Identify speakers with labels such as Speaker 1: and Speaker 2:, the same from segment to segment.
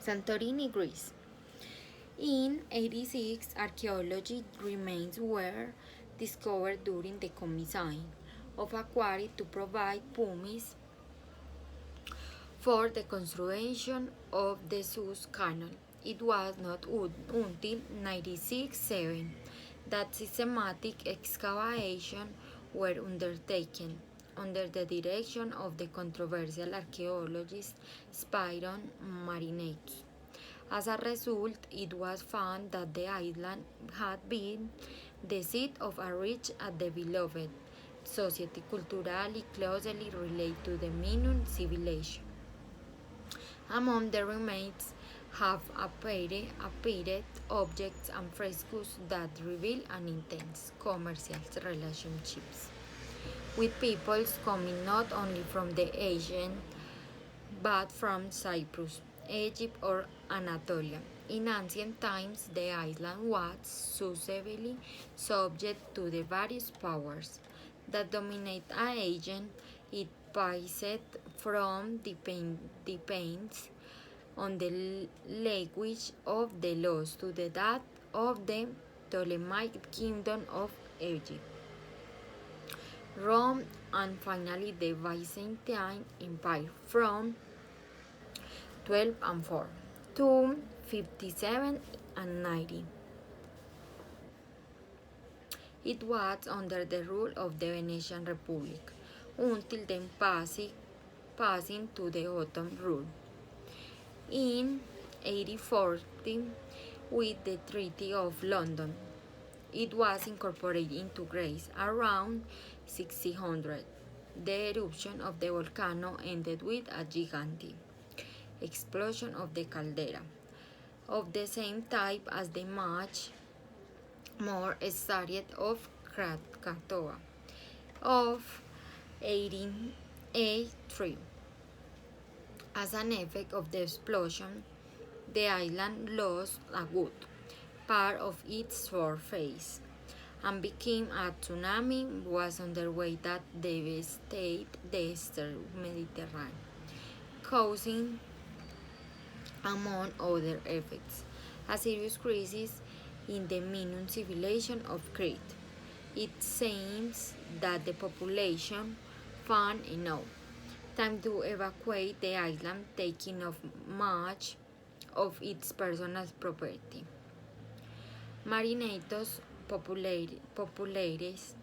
Speaker 1: Santorini, Greece. In 86, archaeology remains were discovered during the commissioning of a quarry to provide pumice for the construction of the Suez Canal. It was not until 96-7 that systematic excavations were undertaken under the direction of the controversial archaeologist Spyron Marinatus. As a result, it was found that the island had been the seat of a rich and developed society culturally closely related to the Minoan civilization. Among the remains have appeared objects and frescoes that reveal an intense commercial relationships with peoples coming not only from the Asian but from Cyprus, Egypt, or Anatolia. In ancient times, the island was successively subject to the various powers that dominate an Aegean. It passed from depends on the language of the laws to the that of the Ptolemaic kingdom of Egypt, Rome, and finally the Byzantine Empire from 12 and 4 to 57 and 90. It was under the rule of the Venetian Republic until then passing to the Ottoman rule. In 1840, with the Treaty of London, it was incorporated into Greece around 1600. The eruption of the volcano ended with a gigantic explosion of the caldera, of the same type as the much more started of Krakatoa of 1883. As an effect of the explosion, the island lost a good part of its surface and became a tsunami was underway that devastated the eastern Mediterranean, causing, among other effects, a serious crisis in the Minoan civilization of Crete. It seems that the population found enough time to evacuate the island, taking off much of its personal property. Marinatus populates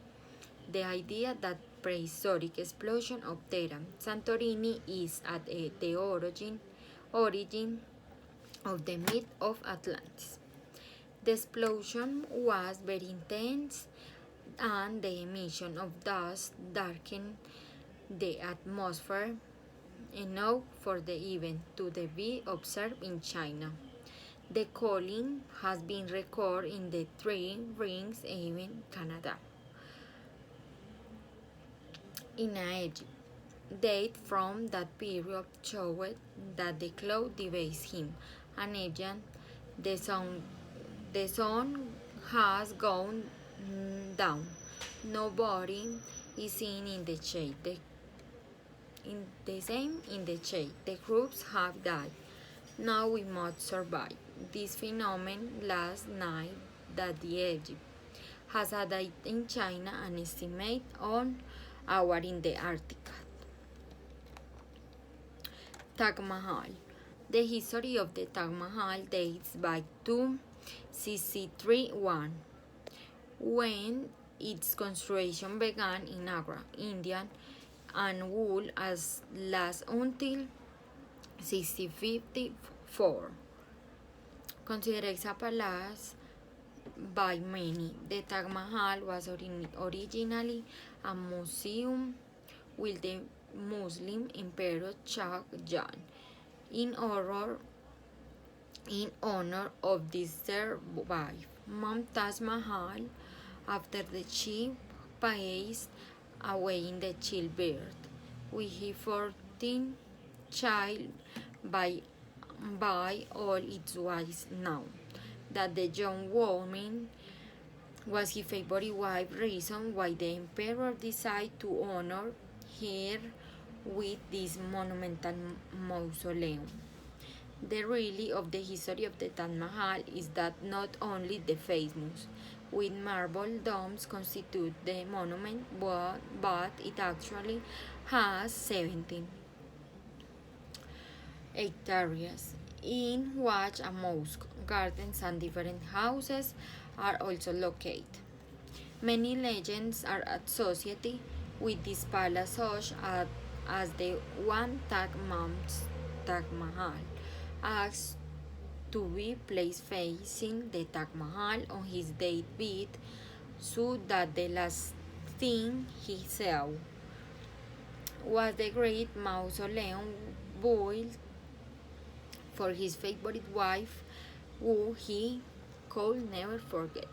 Speaker 1: the idea that prehistoric explosion of Terra Santorini is at the origin of the myth of Atlantis. The explosion was very intense and the emission of dust darkened the atmosphere enough for the event to be observed in China. The calling has been recorded in the Three Rings, even Canada. In Egypt, date from that period showed that the cloud debased him, and Egypt, the sun has gone down. Nobody is seen in the shade. In the shade. The groups have died. Now we must survive. This phenomenon last night that the Egypt has a date in China and estimate on hour in the Arctic. Taj Mahal. The history of the Taj Mahal dates back to 63-1, when its construction began in Agra, India, and would last until 1654. Considered a palace by many, the Taj Mahal was originally a museum with the Muslim Emperor Shah Jahan in honor of this third wife, Mumtaz Mahal, after the she passed away in the childbirth, with his 14th child by all its wives known, that the young woman was his favorite wife, reason why the emperor decided to honor her with this monumental mausoleum. The really of the history of the Taj Mahal is that not only the famous with marble domes constitute the monument, but it actually has 17 hectares in which a mosque, gardens, and different houses are also located. Many legends are associated with this palace, such as the one Taj Mahal, asked to be placed facing the Taj Mahal on his deathbed, so that the last thing he saw was the great mausoleum built for his favorite wife, who he could never forget.